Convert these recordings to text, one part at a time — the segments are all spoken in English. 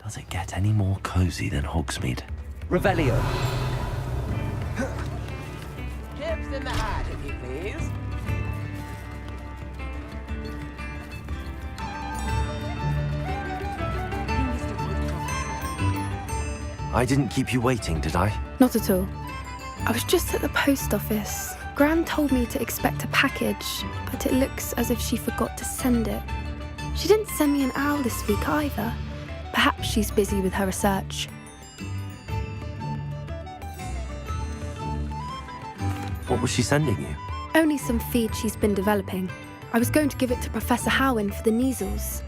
Does it get any more cozy than Hogsmeade? Revelio. Chips in the hat, if you please. I didn't keep you waiting, did I? Not at all. I was just at the post office. Gran told me to expect a package, but it looks as if she forgot to send it. She didn't send me an owl this week either. Perhaps she's busy with her research. What was she sending you? Only some feed she's been developing. I was going to give it to Professor Howen for the measles.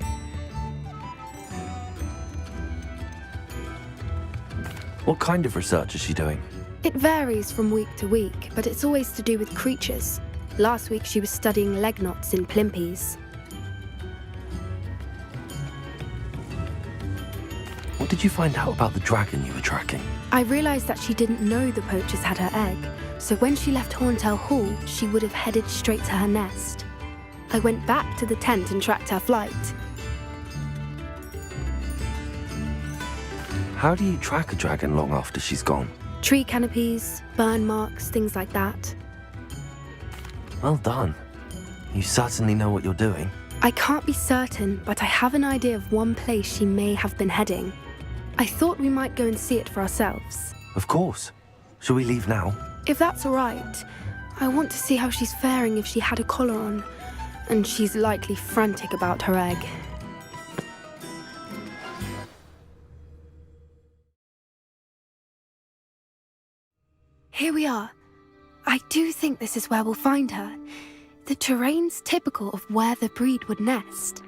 What kind of research is she doing? It varies from week to week, but it's always to do with creatures. Last week she was studying leg knots in plimpies. What did you find out about the dragon you were tracking? I realised that she didn't know the poachers had her egg, so when she left Horntail Hall, she would have headed straight to her nest. I went back to the tent and tracked her flight. How do you track a dragon long after she's gone? Tree canopies, burn marks, things like that. Well done. You certainly know what you're doing. I can't be certain, but I have an idea of one place she may have been heading. I thought we might go and see it for ourselves. Of course. Shall we leave now? If that's all right, I want to see how she's faring if she had a collar on. And she's likely frantic about her egg. Here we are. I do think this is where we'll find her. The terrain's typical of where the breed would nest.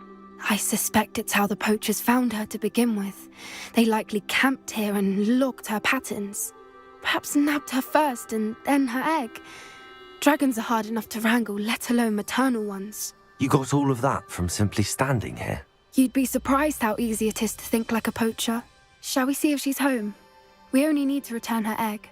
I suspect it's how the poachers found her to begin with. They likely camped here and logged her patterns. Perhaps nabbed her first and then her egg. Dragons are hard enough to wrangle, let alone maternal ones. You got all of that from simply standing here? You'd be surprised how easy it is to think like a poacher. Shall we see if she's home? We only need to return her egg.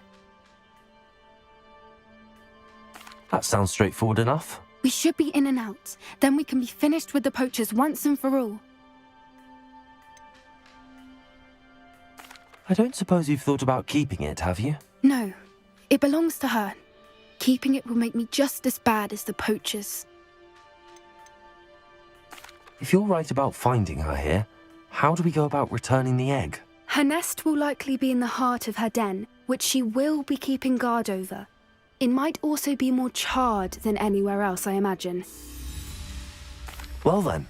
That sounds straightforward enough. We should be in and out. Then we can be finished with the poachers once and for all. I don't suppose you've thought about keeping it, have you? No, it belongs to her. Keeping it will make me just as bad as the poachers. If you're right about finding her here, how do we go about returning the egg? Her nest will likely be in the heart of her den, which she will be keeping guard over. It might also be more charred than anywhere else, I imagine. Well then,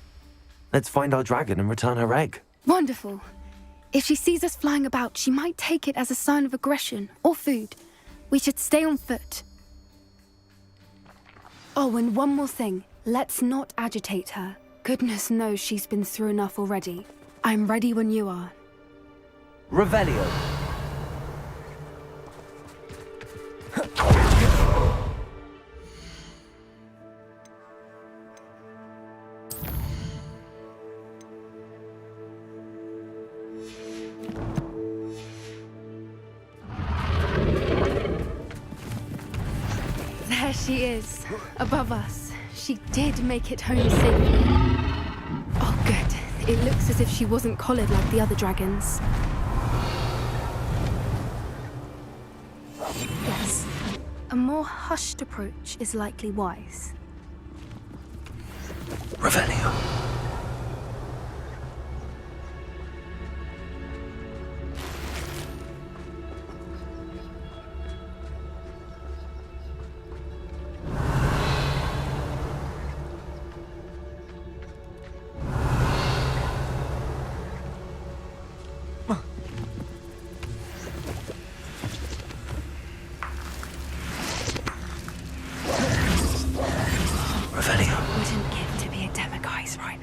let's find our dragon and return her egg. Wonderful. If she sees us flying about, she might take it as a sign of aggression or food. We should stay on foot. Oh, and one more thing. Let's not agitate her. Goodness knows she's been through enough already. I'm ready when you are. Revelio. There she is, above us. She did make it home safely. Oh, good. It looks as if she wasn't collared like the other dragons. Yes, a more hushed approach is likely wise. Revelio. Wouldn't give to be a demiguise right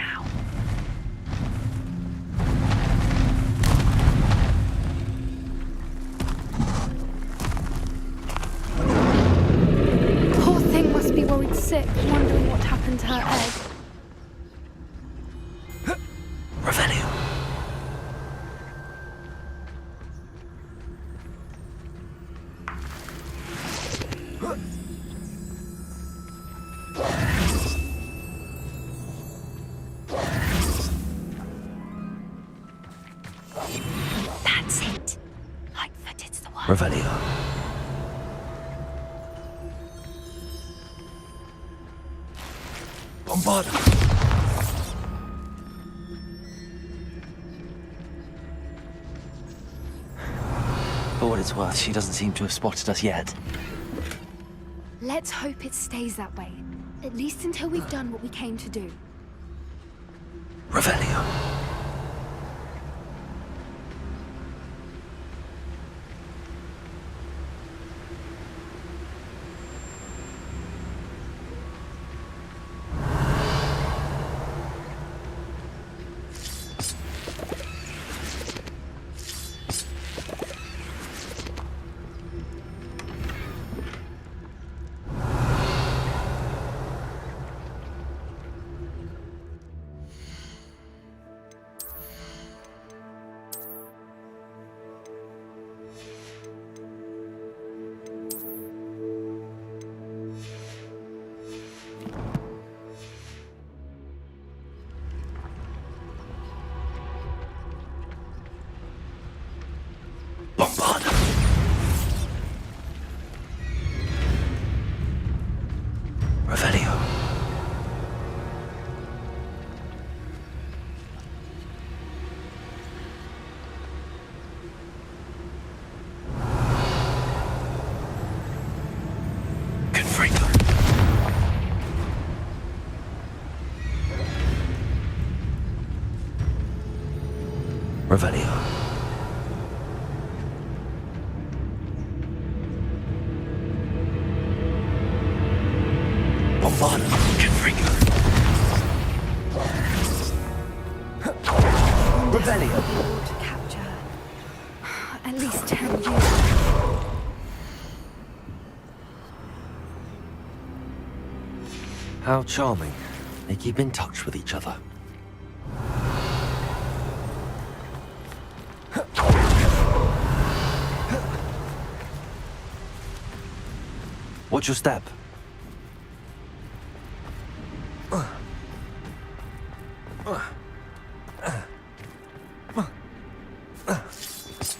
That's it. Lightfooted's the one. Revelio. Bombarda. For what it's worth, she doesn't seem to have spotted us yet. Let's hope it stays that way. At least until we've done what we came to do. Revelio. Bombarda. Revelio. Confringo. Revelio. Bombarda. Confringo. Revelio. To capture at least 10 years. How charming. They keep in touch with each other. Watch your step.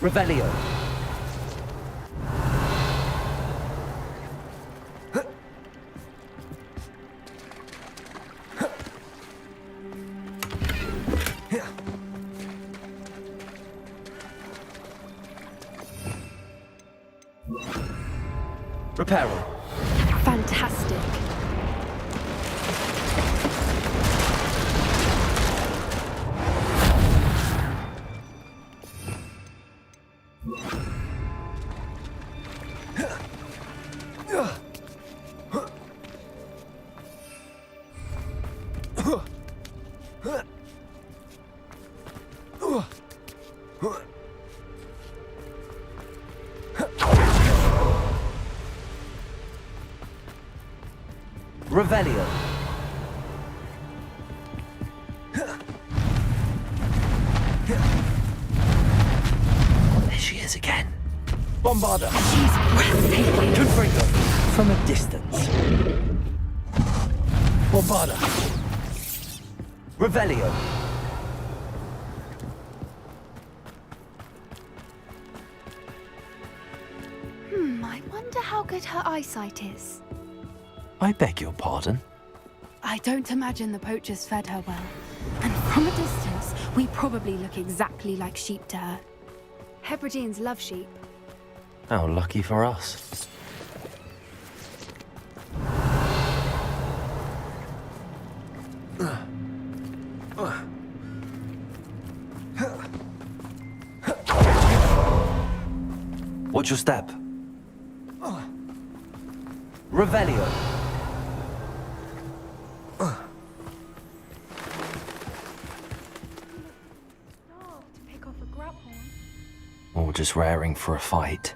Revelio. Reparo. Fantastic. Revelio. There she is again. Bombarda. She's breathtaking. Confringo. From a distance. Bombarda. Revelio. I wonder how good her eyesight is. I beg your pardon. I don't imagine the poachers fed her well. And from a distance, we probably look exactly like sheep to her. Hebrideans love sheep. How lucky for us. Watch your step. Revelio. To pick off a grapple. Or just raring for a fight.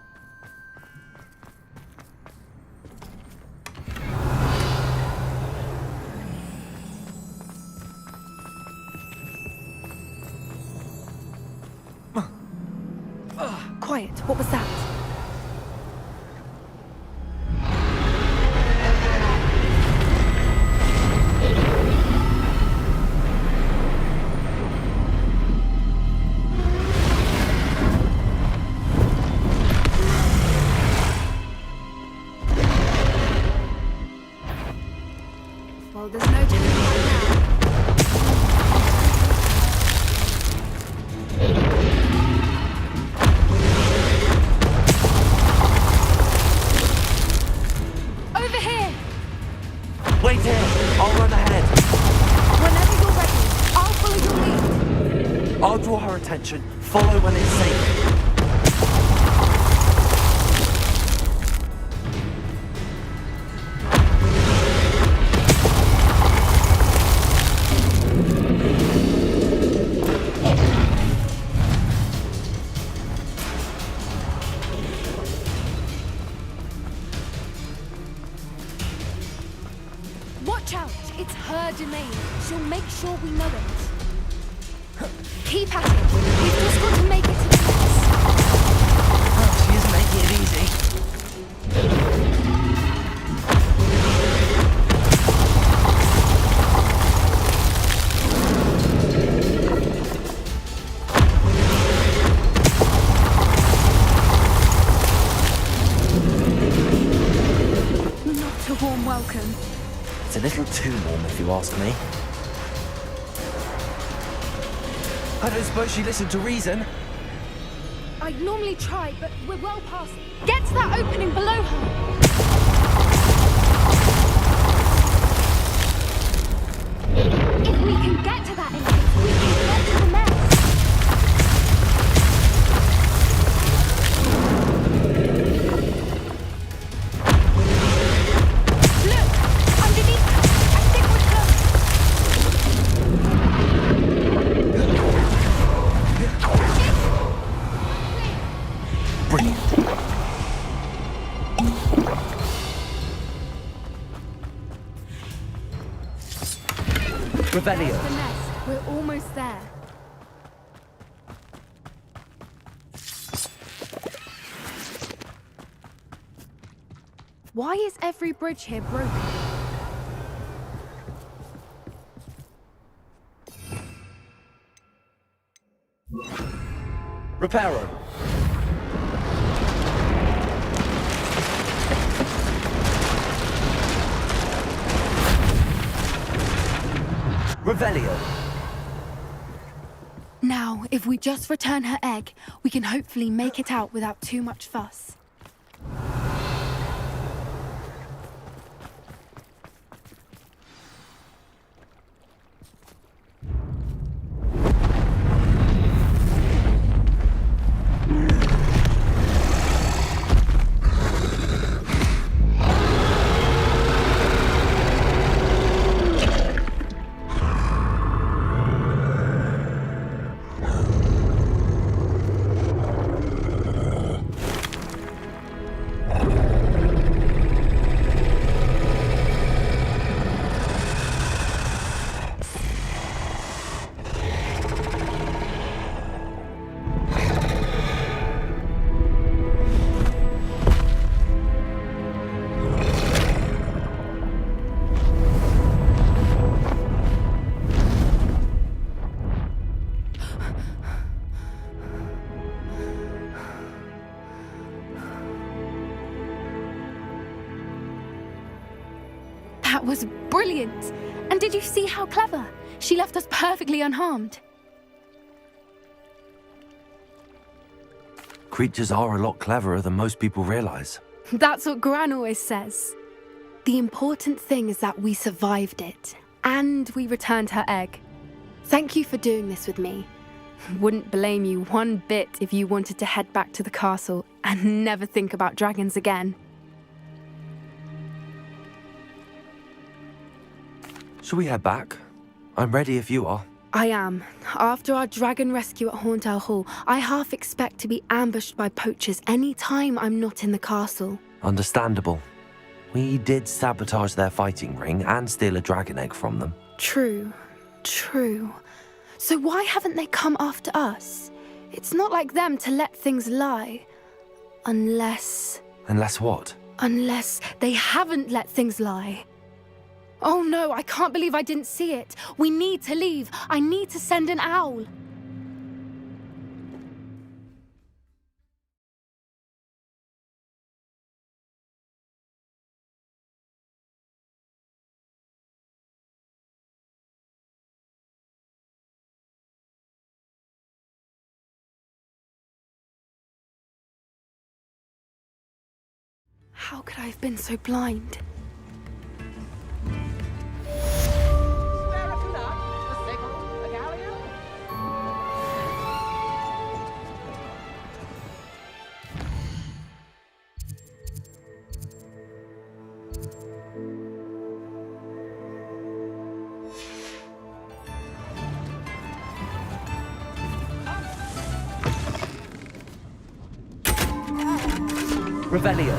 Quiet, what was that? I'll draw her attention. Follow when it's safe. Watch out! It's her domain. She'll make sure we know it. Keep at it. We've just got to make it to the nest. Oh, she isn't making it easy. Not a warm welcome. It's a little too warm, if you ask me. I don't suppose she listened to reason. I'd normally try, but we're well past. Get to that opening below her. If we can get to that entrance, we can get to the nest. Look! Underneath her! I think we're close! Brilliant. Revelio. The nest. We're almost there. Why is every bridge here broken? Reparo. Revelio. Now, if we just return her egg, we can hopefully make it out without too much fuss. That was brilliant! And did you see how clever? She left us perfectly unharmed. Creatures are a lot cleverer than most people realize. That's what Gran always says. The important thing is that we survived it, and we returned her egg. Thank you for doing this with me. Wouldn't blame you one bit if you wanted to head back to the castle and never think about dragons again. Shall we head back? I'm ready if you are. I am. After our dragon rescue at Hauntow Hall, I half expect to be ambushed by poachers any time I'm not in the castle. Understandable. We did sabotage their fighting ring and steal a dragon egg from them. True. So why haven't they come after us? It's not like them to let things lie. Unless what? Unless they haven't let things lie. Oh no, I can't believe I didn't see it. We need to leave. I need to send an owl. How could I have been so blind? Spare us enough to signal a galleon? Revelio.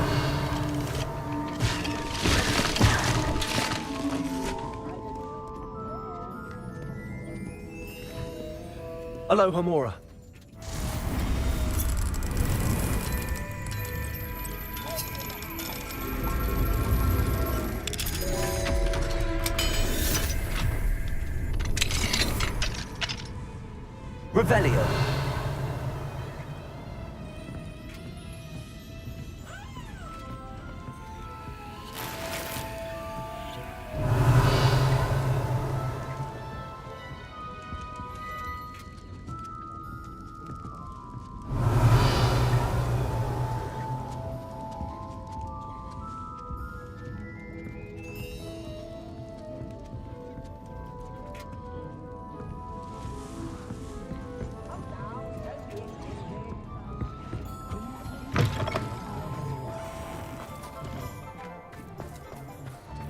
Aloha Mora. Revelio.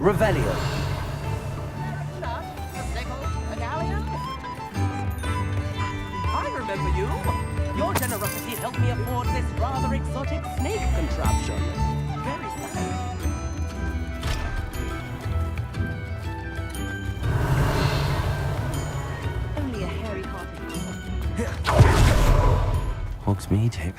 Revelio. Not a sickle, a galleon. I remember you. Your generosity helped me afford this rather exotic snake contraption. Very sad. Only a hairy-hearted Hogsmeade here.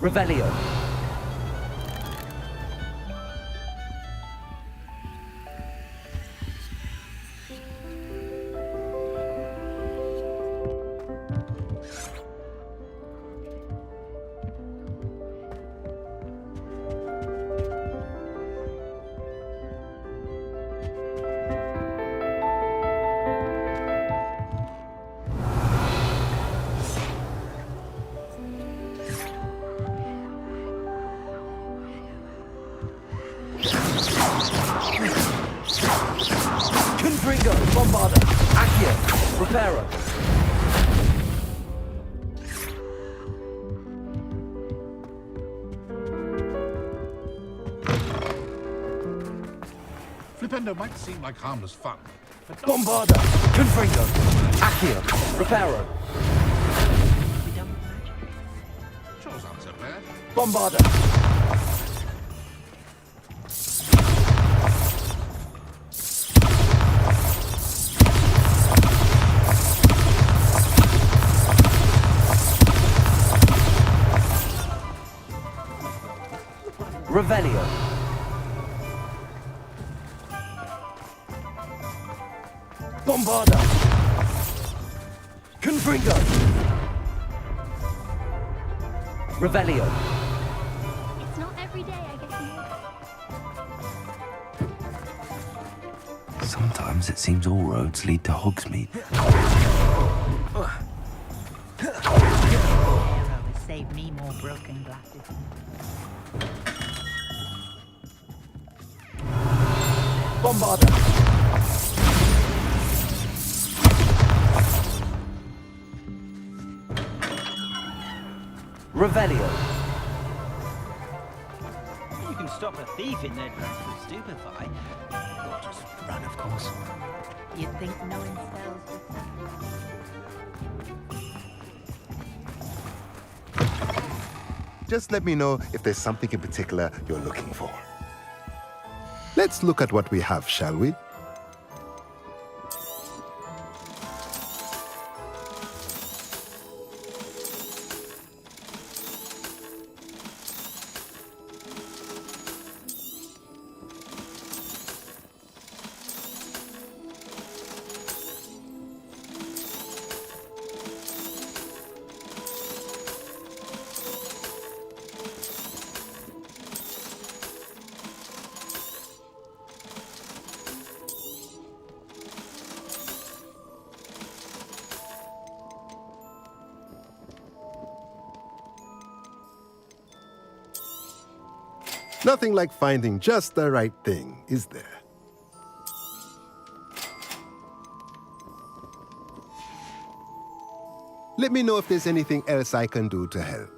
Revelio. Confringo, Bombarda, Accio, Reparo. Flipendo might seem like harmless fun, but Bombarda, Confringo, Accio, Reparo. sure sounds so bad. Bombarda. Revelio. Bombarda. Confringo. Revelio. It's not every day I get to. Sometimes it seems all roads lead to Hogsmeade. hero has saved me more broken glasses. Bombarda. Revelio. You can stop a thief in their tracks with stupefy. Or just run, of course. You'd think knowing spells would Just let me know if there's something in particular you're looking for. Let's look at what we have, shall we? Nothing like finding just the right thing, is there? Let me know if there's anything else I can do to help.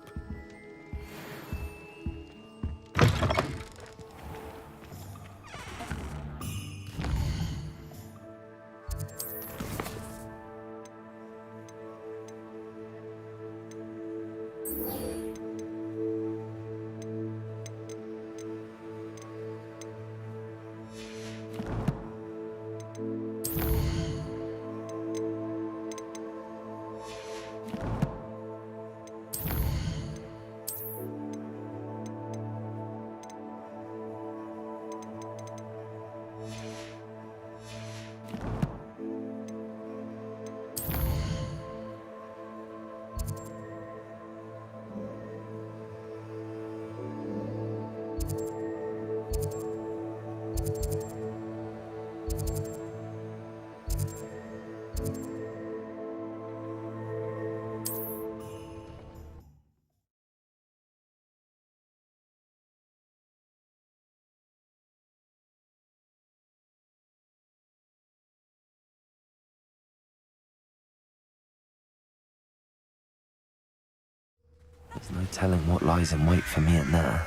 There's no telling what lies in wait for me in there.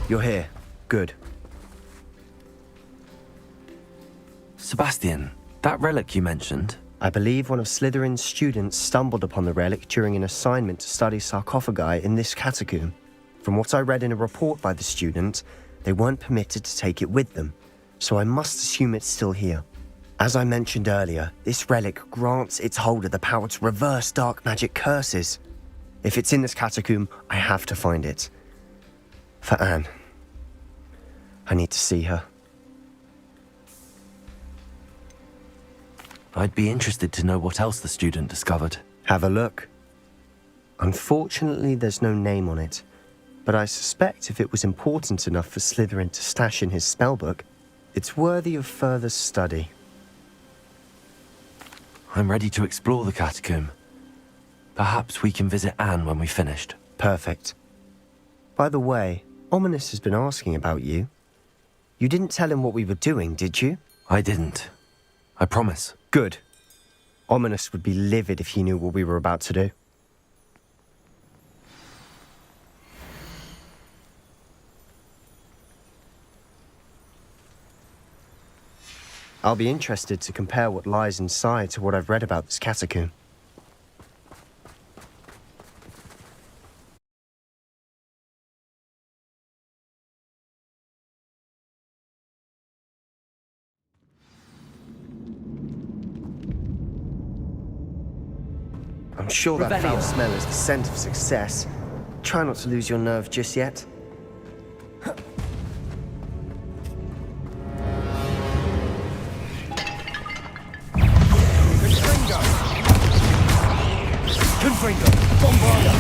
You're here. Good. Sebastian, that relic you mentioned, I believe one of Slytherin's students stumbled upon the relic during an assignment to study sarcophagi in this catacomb. From what I read in a report by the student, they weren't permitted to take it with them, so I must assume it's still here. As I mentioned earlier, this relic grants its holder the power to reverse dark magic curses. If it's in this catacomb, I have to find it. For Anne. I need to see her. I'd be interested to know what else the student discovered. Have a look. Unfortunately, there's no name on it, but I suspect if it was important enough for Slytherin to stash in his spellbook, it's worthy of further study. I'm ready to explore the catacomb. Perhaps we can visit Anne when we've finished. Perfect. By the way, Ominous has been asking about you. You didn't tell him what we were doing, did you? I didn't. I promise. Good. Ominous would be livid if he knew what we were about to do. I'll be interested to compare what lies inside to what I've read about this catacomb. I'm sure that foul smell is the scent of success. Try not to lose your nerve just yet. Confringo! Bombarda!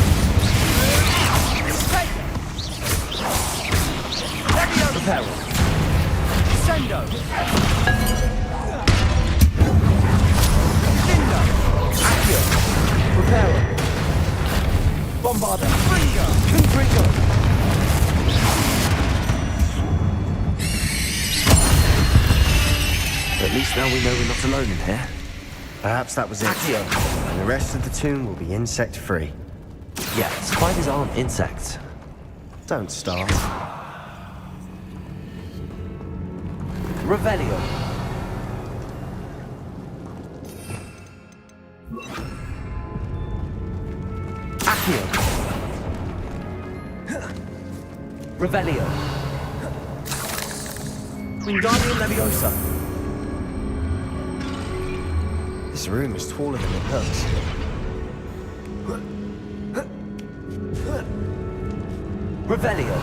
Reparo! Sendo! Lindo! Accio! Reparo! Bombarda! Fringo! Confringo! At least now we know we're not alone in here. Perhaps that was it. Accio! And the rest of the tomb will be insect-free. Yeah, spiders aren't insects. Don't start. Revelio! Accio! Revelio! Wingardium Leviosa! This room is taller than it looks. Revelio!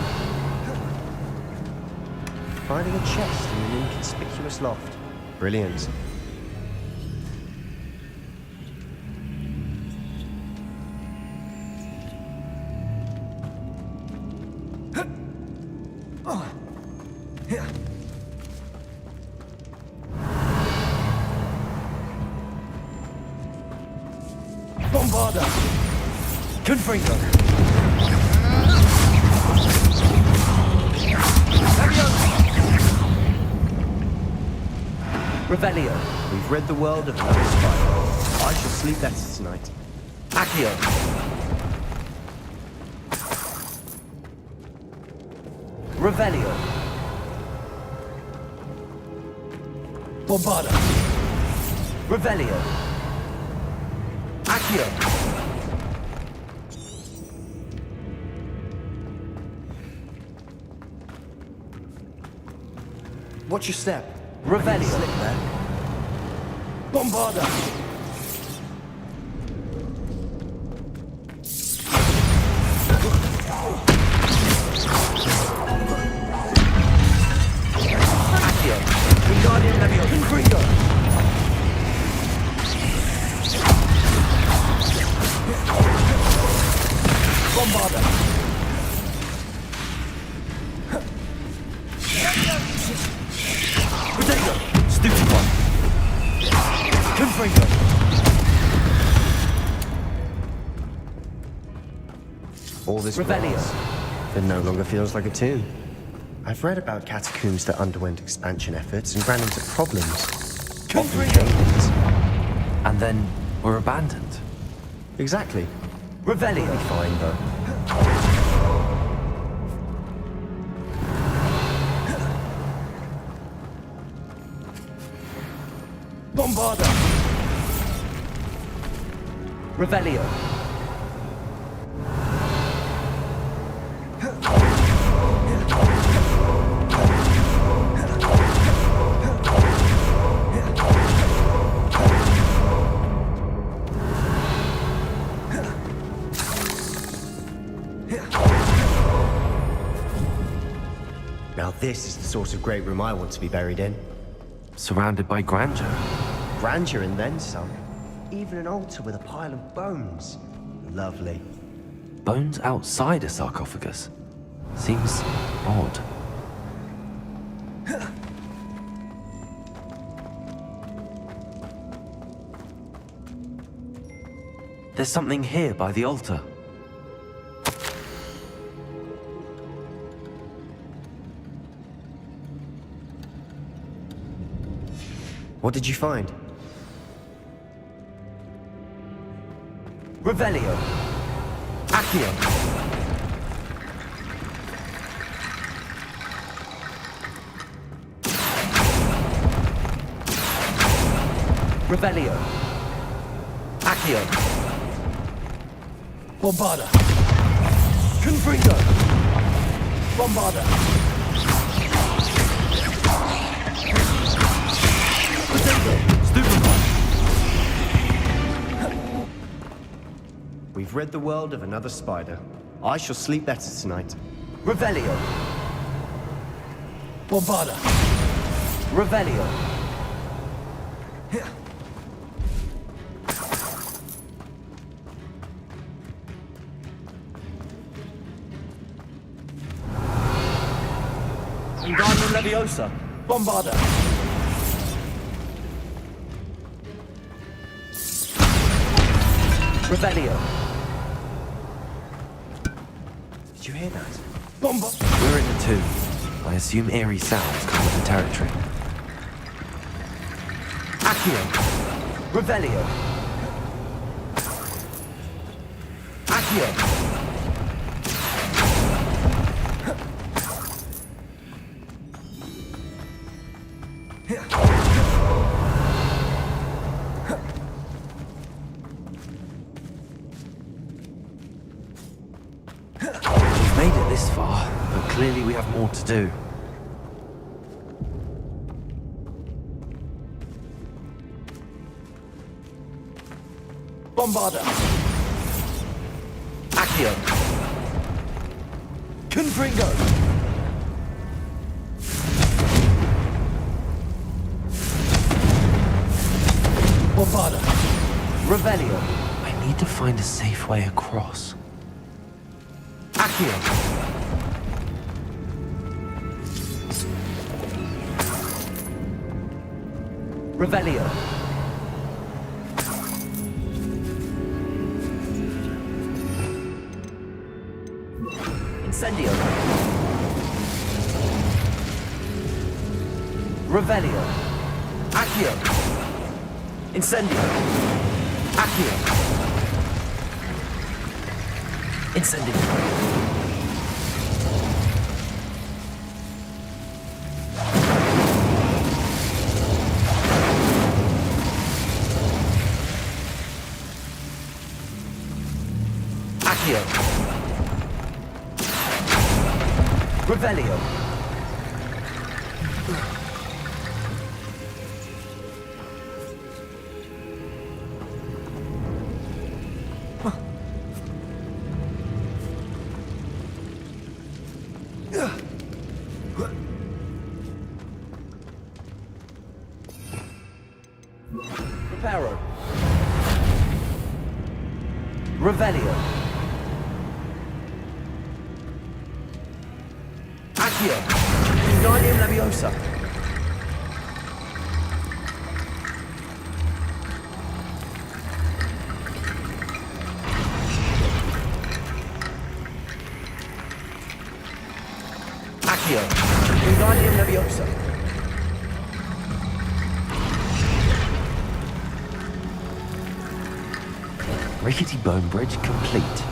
Finding a chest in an inconspicuous loft. Brilliant. Bombarda! Confringo! Revelio. We've rid the world of another spider. I shall sleep better tonight. Accio. Revelio. Bombarda. Revelio. Accio. Watch your step. Revelio. Slip there. Bombarda. Accio. Wingardium Leviosa. Confringo. Bombarda. Potato. Stupefy. Confringo. All this Revelio. grass, it no longer feels like a tomb. I've read about catacombs that underwent expansion efforts and ran into problems. Often failures. And then were abandoned. Exactly. Revelio. Be fine though. Bombarda. Revelio. Now this is the sort of great room I want to be buried in. Surrounded by grandeur. Grandeur and then some. Even an altar with a pile of bones. Lovely. Bones outside a sarcophagus. Seems odd. There's something here by the altar. What did you find? Revelio. Accio. Revelio. Accio. Bombarda. Confringo. Bombarda. Potato. Stupefy. We've rid the world of another spider. I shall sleep better tonight. Revelio. Bombarda. Revelio. Wingardium Leviosa. Bombarda. Revelio. Did you hear that? Bomba. We're in the tomb. I assume eerie sounds come with the territory. Accio. Revelio. Accio. We've made it this far, but clearly we have more to do. Bombarda. Accio. Confringo. Bombarda. Revelio. I need to find a safe way across. Accio. Revelio. Incendio. Revelio. Accio. Incendio. Accio. Incendio. Accio. Revelio. Reparo. Revelio. Accio. Wingardium Leviosa. Accio. Wingardium Leviosa. Rickety Bone Bridge complete.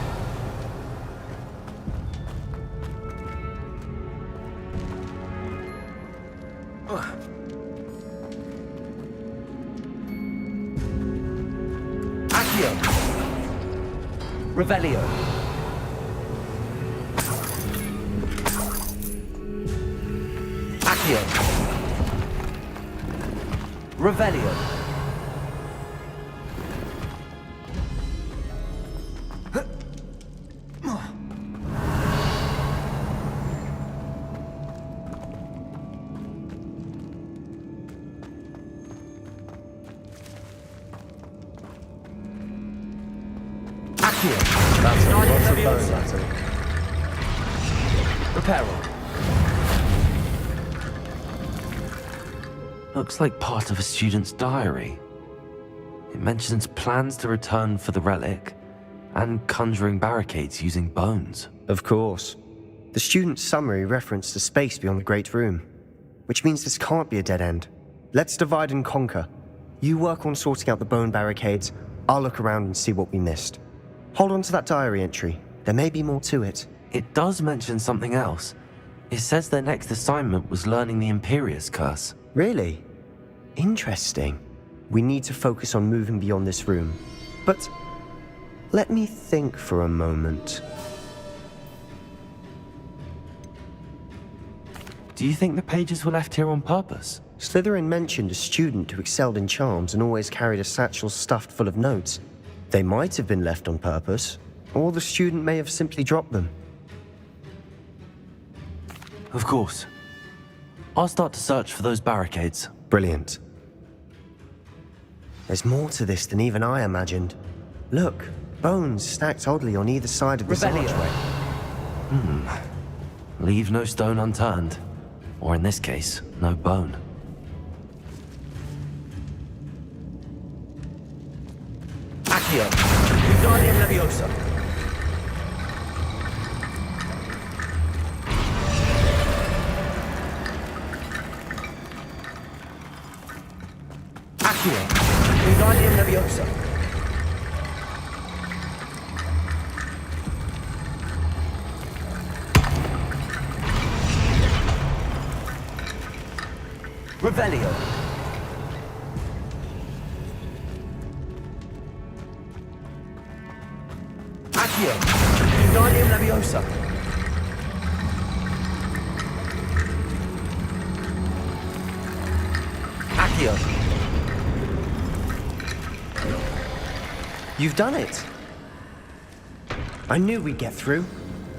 Accio. Revelio. Accio. Revelio. Accio. That's a lot of Leviosa. bones, Anthony. Reparo. Looks like part of a student's diary. It mentions plans to return for the relic and conjuring barricades using bones. Of course. The student's summary referenced a space beyond the Great Room, which means this can't be a dead end. Let's divide and conquer. You work on sorting out the bone barricades, I'll look around and see what we missed. Hold on to that diary entry. There may be more to it. It does mention something else. It says their next assignment was learning the Imperious Curse. Really? Interesting. We need to focus on moving beyond this room. But let me think for a moment. Do you think the pages were left here on purpose? Slytherin mentioned a student who excelled in charms and always carried a satchel stuffed full of notes. They might have been left on purpose, or the student may have simply dropped them. Of course. I'll start to search for those barricades. Brilliant. There's more to this than even I imagined. Look, bones stacked oddly on either side of this Revelio. archway. Leave no stone unturned. Or in this case, no bone. Accio. Wingardium Leviosa. Accio. Wingardium Leviosa. Revelio. Accio. Wingardium Leviosa. Accio. You've done it. I knew we'd get through.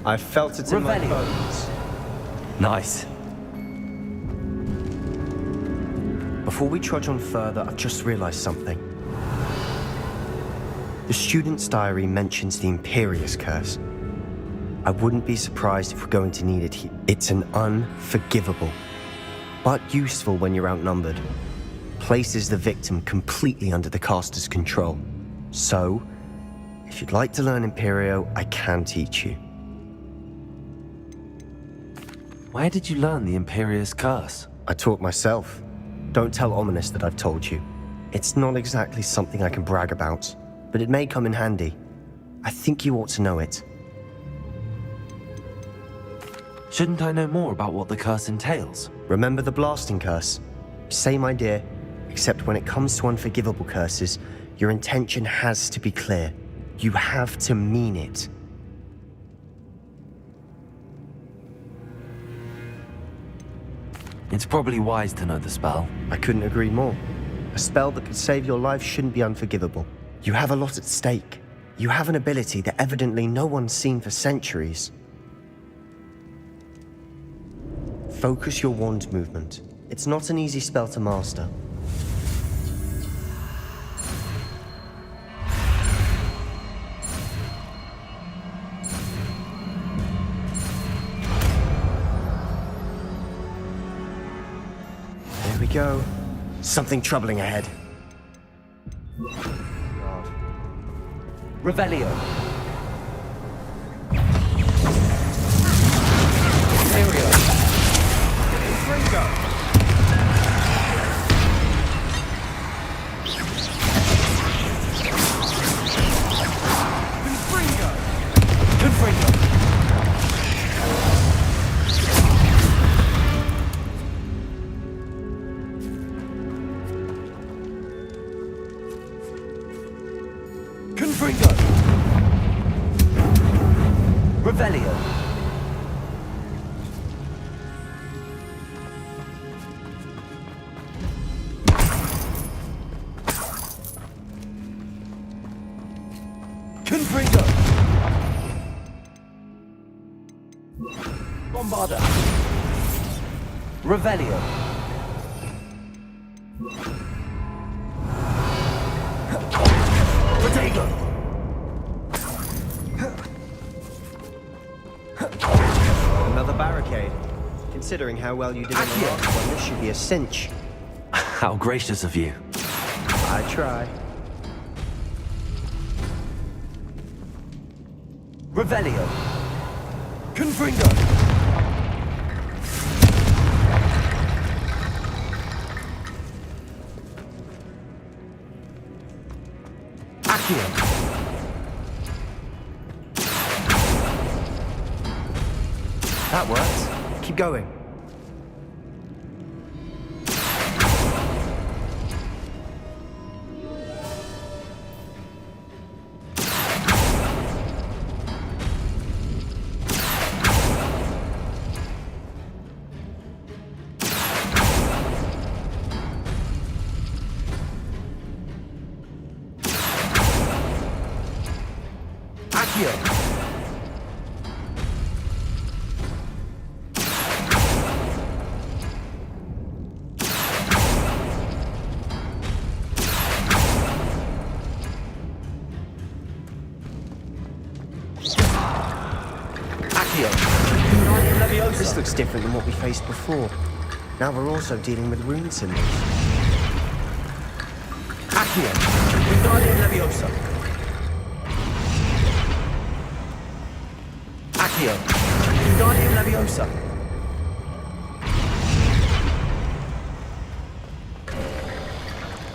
I felt it in my Revelio. bones. Nice. Before we trudge on further, I've just realized something. The student's diary mentions the Imperious Curse. I wouldn't be surprised if we're going to need it here. It's an unforgivable, but useful when you're outnumbered. Places the victim completely under the caster's control. So, if you'd like to learn Imperio, I can teach you. Where did you learn the Imperious Curse? I taught myself. Don't tell Ominous that I've told you. It's not exactly something I can brag about, but it may come in handy. I think you ought to know it. Shouldn't I know more about what the curse entails? Remember the blasting curse? Same idea, except when it comes to unforgivable curses, your intention has to be clear. You have to mean it. It's probably wise to know the spell. I couldn't agree more. A spell that could save your life shouldn't be unforgivable. You have a lot at stake. You have an ability that evidently no one's seen for centuries. Focus your wand movement. It's not an easy spell to master. There we go. Something troubling ahead. Revelio. Revelio. Confringo. Bombarda. Revelio. Protego. Another barricade. Considering how well you did in the last one, this should be a cinch. How gracious of you. I try. Revelio. Confringo. Accio. That worked. Keep going. Accio. This looks different than what we faced before. Now we're also dealing with rune symbols. Accio. Wingardium Leviosa. Accio. Wingardium Leviosa.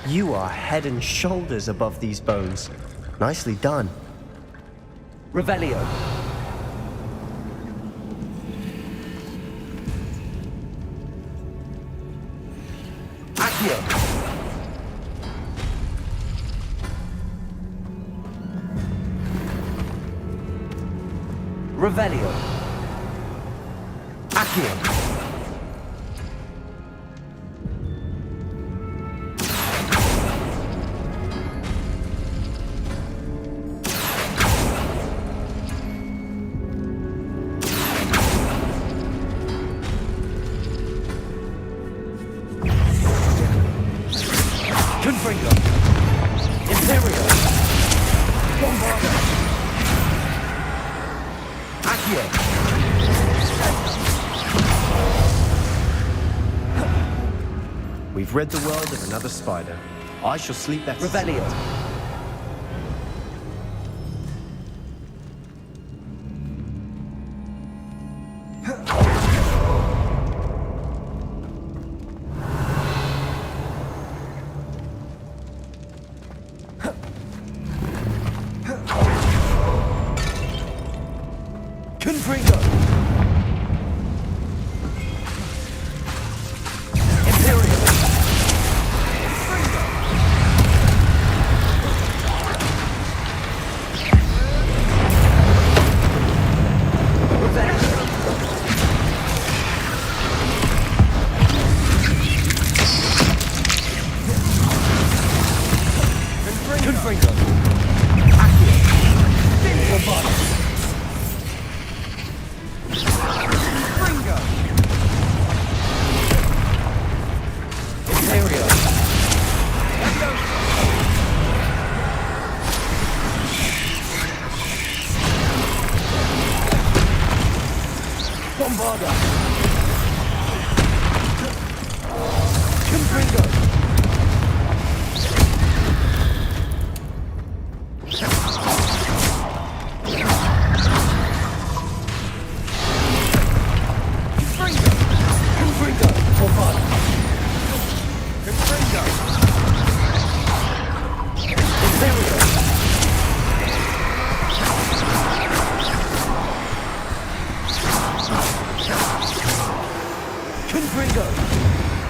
You are head and shoulders above these bones. Nicely done. Revelio. Accio. Revelio. Accio. Confringo. Imperio. Bombarda. Accio. We've rid the world of another spider. I shall sleep better. Revelio.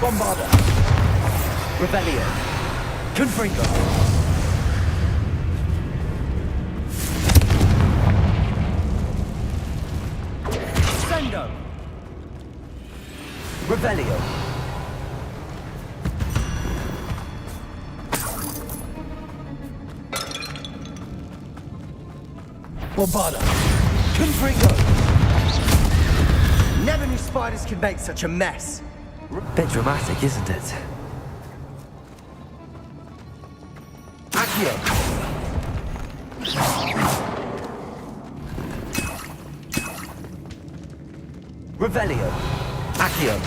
Bombarda. Revelio. Confringo. Sendo. Revelio. Bombarda. Confringo. Never knew spiders could make such a mess. Bit dramatic, isn't it? Accio. Revelio. Accio.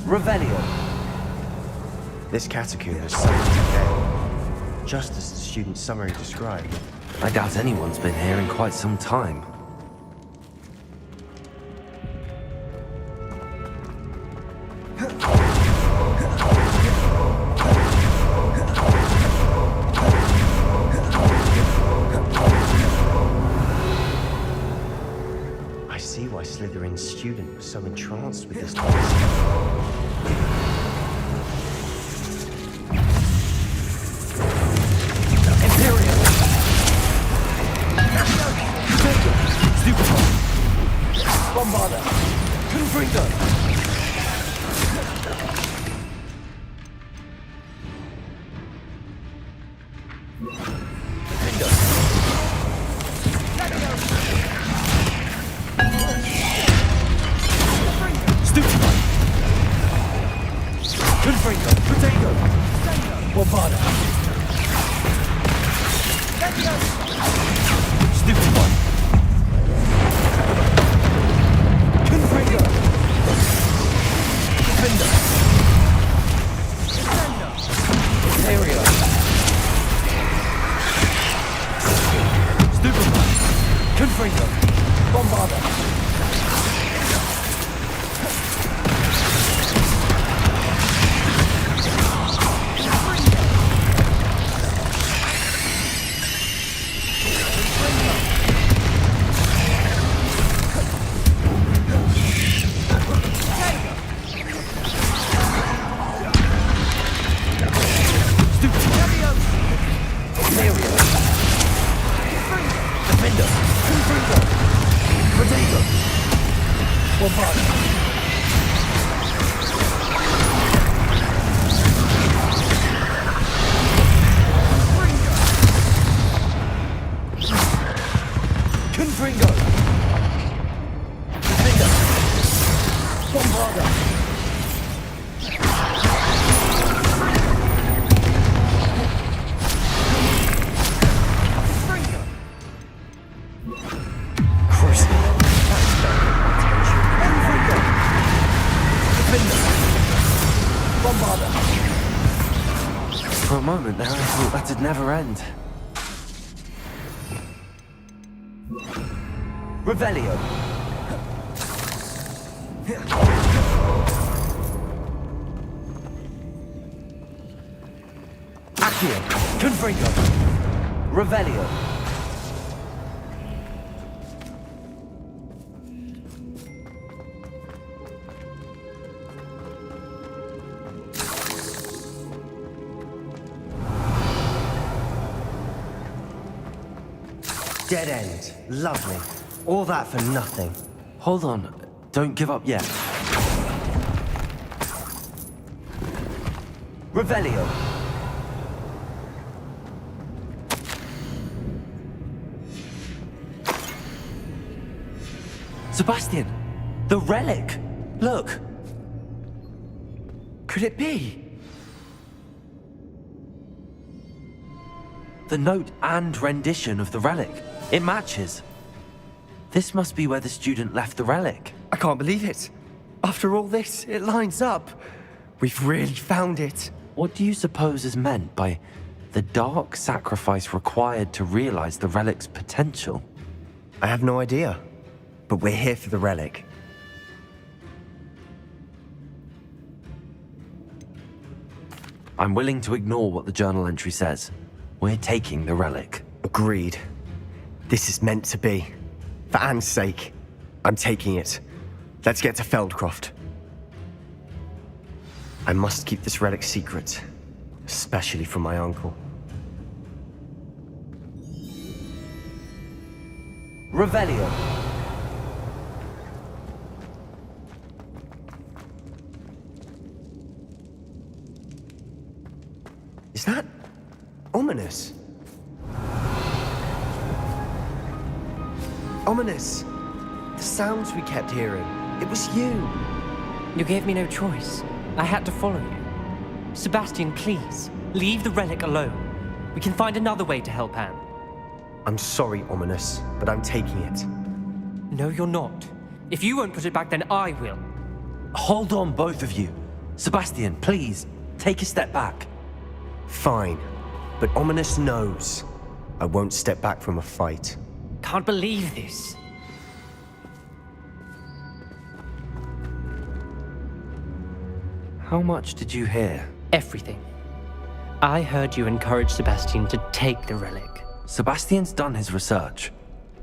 Revelio. This catacomb is sunk to decay, just as the student's summary described. I doubt anyone's been here in quite some time. I see why Slytherin's student was so entranced with this place. Bombarda. Confringo. Defender. Stupefy. Confringo. Potato. Bombarda. Stupefy. Confringo. Defender. Area. Stupefy. Confringo. Bombarda. Confringo. Defender. Bombarda. Christ. Confringo. Defender. Bombarda. For a moment there, I thought that'd never end. Revelio. Accio. Confringo. Revelio. Dead end. Lovely. All that for nothing. Hold on, don't give up yet. Revelio. Sebastian! The relic! Look! Could it be? The note and rendition of the relic. It matches. This must be where the student left the relic. I can't believe it. After all this, it lines up. We've really found it. What do you suppose is meant by the dark sacrifice required to realize the relic's potential? I have no idea. But we're here for the relic. I'm willing to ignore what the journal entry says. We're taking the relic. Agreed. This is meant to be. For Anne's sake, I'm taking it. Let's get to Feldcroft. I must keep this relic secret, especially from my uncle. Revelio. Is that ominous? Ominous! The sounds we kept hearing. It was you! You gave me no choice. I had to follow you. Sebastian, please, leave the relic alone. We can find another way to help Anne. I'm sorry, Ominous, but I'm taking it. No, you're not. If you won't put it back, then I will. Hold on, both of you. Sebastian, please, take a step back. Fine, but Ominous knows I won't step back from a fight. Can't believe this. How much did you hear? Everything. I heard you encourage Sebastian to take the relic. Sebastian's done his research.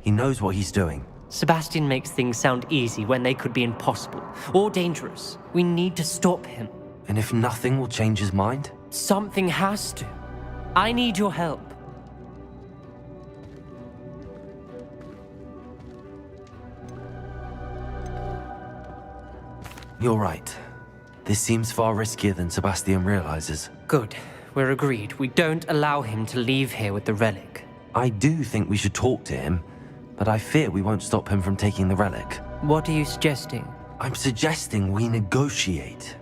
He knows what he's doing. Sebastian makes things sound easy when they could be impossible or dangerous. We need to stop him. And if nothing will change his mind? Something has to. I need your help. You're right. This seems far riskier than Sebastian realizes. Good. We're agreed. We don't allow him to leave here with the relic. I do think we should talk to him, but I fear we won't stop him from taking the relic. What are you suggesting? I'm suggesting we negotiate.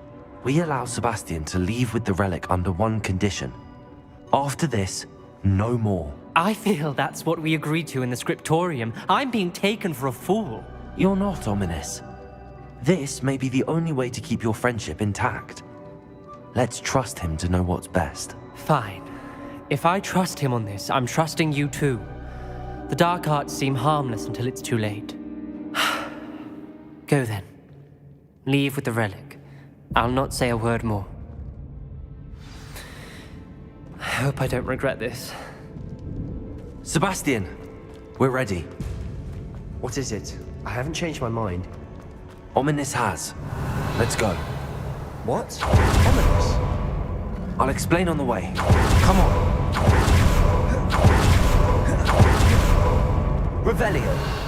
We allow Sebastian to leave with the relic under one condition. After this, no more. I feel that's what we agreed to in the scriptorium. I'm being taken for a fool. You're not, Ominous. This may be the only way to keep your friendship intact. Let's trust him to know what's best. Fine. If I trust him on this, I'm trusting you too. The dark arts seem harmless until it's too late. Go then. Leave with the relic. I'll not say a word more. I hope I don't regret this. Sebastian, we're ready. What is it? I haven't changed my mind. Ominous has. Let's go. What? Ominous? I'll explain on the way. Come on. Revelio.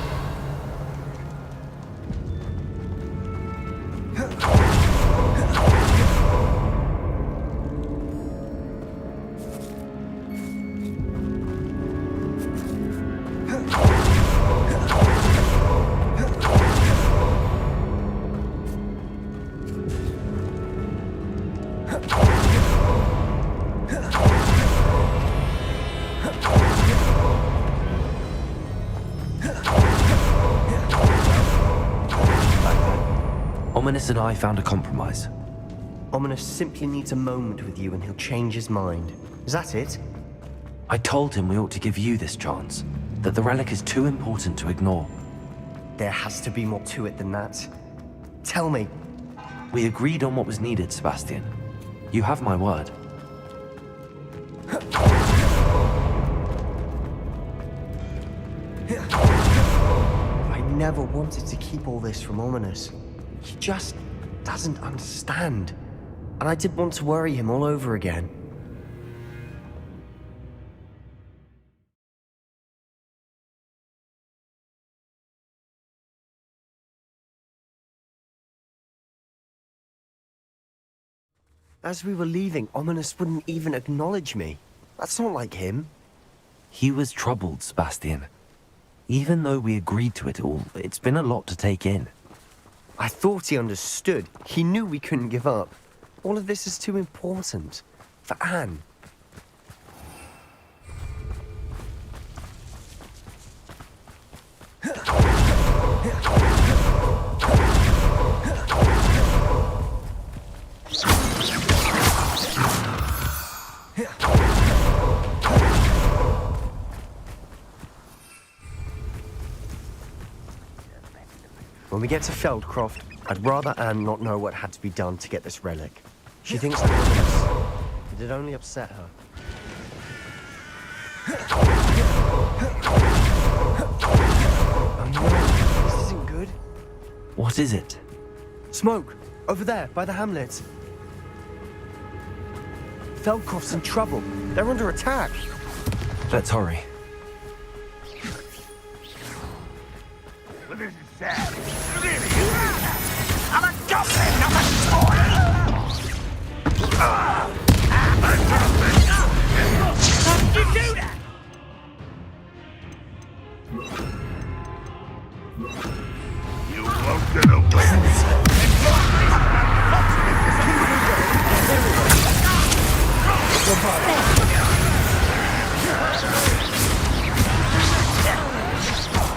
Ominous and I found a compromise. Ominous simply needs a moment with you and he'll change his mind. Is that it? I told him we ought to give you this chance, that the relic is too important to ignore. There has to be more to it than that. Tell me. We agreed on what was needed, Sebastian. You have my word. I never wanted to keep all this from Ominous. He just doesn't understand. And I didn't want to worry him all over again. As we were leaving, Ominous wouldn't even acknowledge me. That's not like him. He was troubled, Sebastian. Even though we agreed to it all, it's been a lot to take in. I thought he understood. He knew we couldn't give up. All of this is too important. For Anne. When we get to Feldcroft, I'd rather Anne not know what had to be done to get this relic. She thinks I'm honest. It'd only upset her. What is it? Smoke! Over there, by the hamlet. Feldcroft's in trouble. They're under attack. Let's hurry. Well, this is sad. I'm a goblin, not a toy! How did you do that? You won't get away.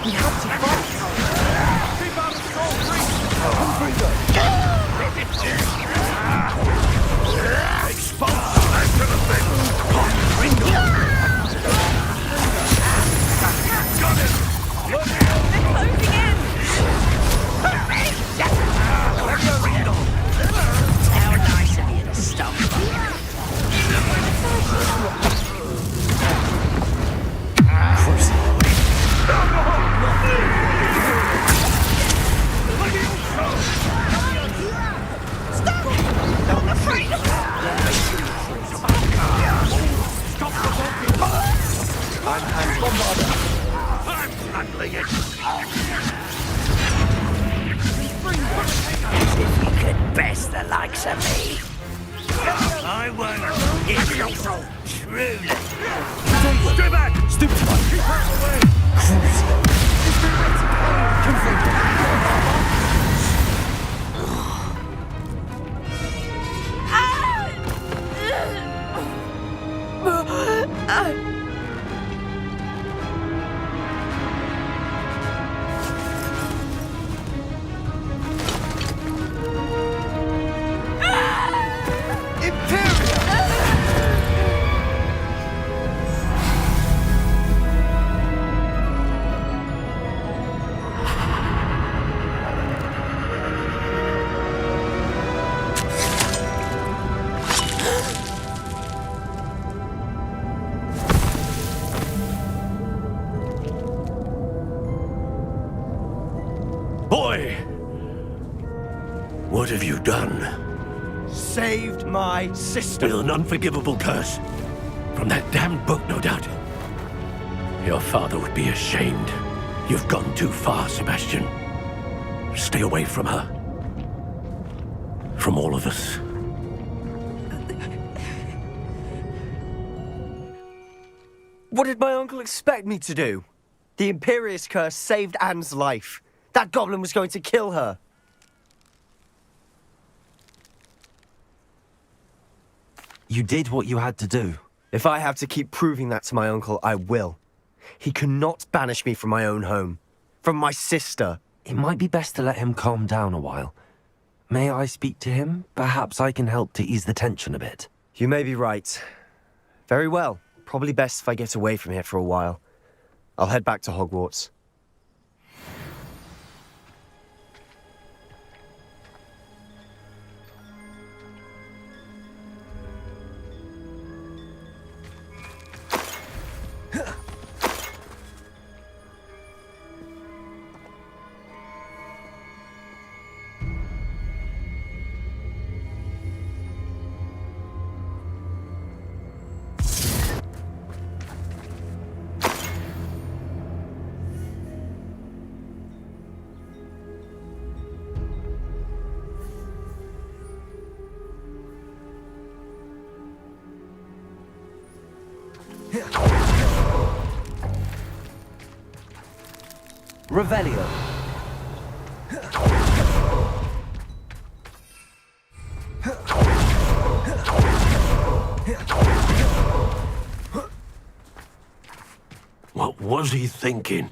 We have to fight! How nice of you to stop by. I'm handling it. As if you could best the likes of me. I won't give you so truly. Stay back! Stupid! Keep her away! Boy! What have you done? Saved my sister. With an unforgivable curse. From that damned book, no doubt. Your father would be ashamed. You've gone too far, Sebastian. Stay away from her. From all of us. What did my uncle expect me to do? The Imperious curse saved Anne's life. That goblin was going to kill her. You did what you had to do. If I have to keep proving that to my uncle, I will. He cannot banish me from my own home. From my sister. It might be best to let him calm down a while. May I speak to him? Perhaps I can help to ease the tension a bit. You may be right. Very well. Probably best if I get away from here for a while. I'll head back to Hogwarts. Revelio. What was he thinking?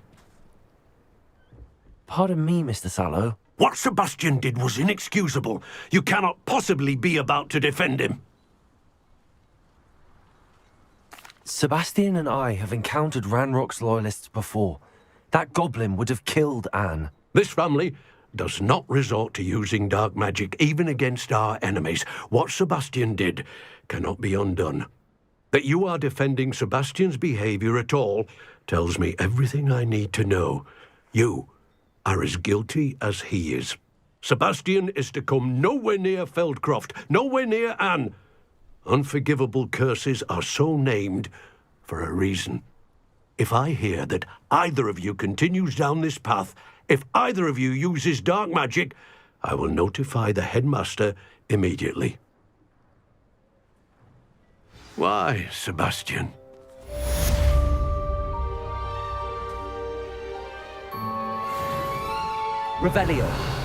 Pardon me, Mr. Sallow. What Sebastian did was inexcusable. You cannot possibly be about to defend him. Sebastian and I have encountered Ranrock's loyalists before. That goblin would have killed Anne. This family does not resort to using dark magic even against our enemies. What Sebastian did cannot be undone. That you are defending Sebastian's behavior at all tells me everything I need to know. You are as guilty as he is. Sebastian is to come nowhere near Feldcroft, nowhere near Anne. Unforgivable curses are so named for a reason. If I hear that either of you continues down this path, if either of you uses dark magic, I will notify the headmaster immediately. Why, Sebastian? Revelio.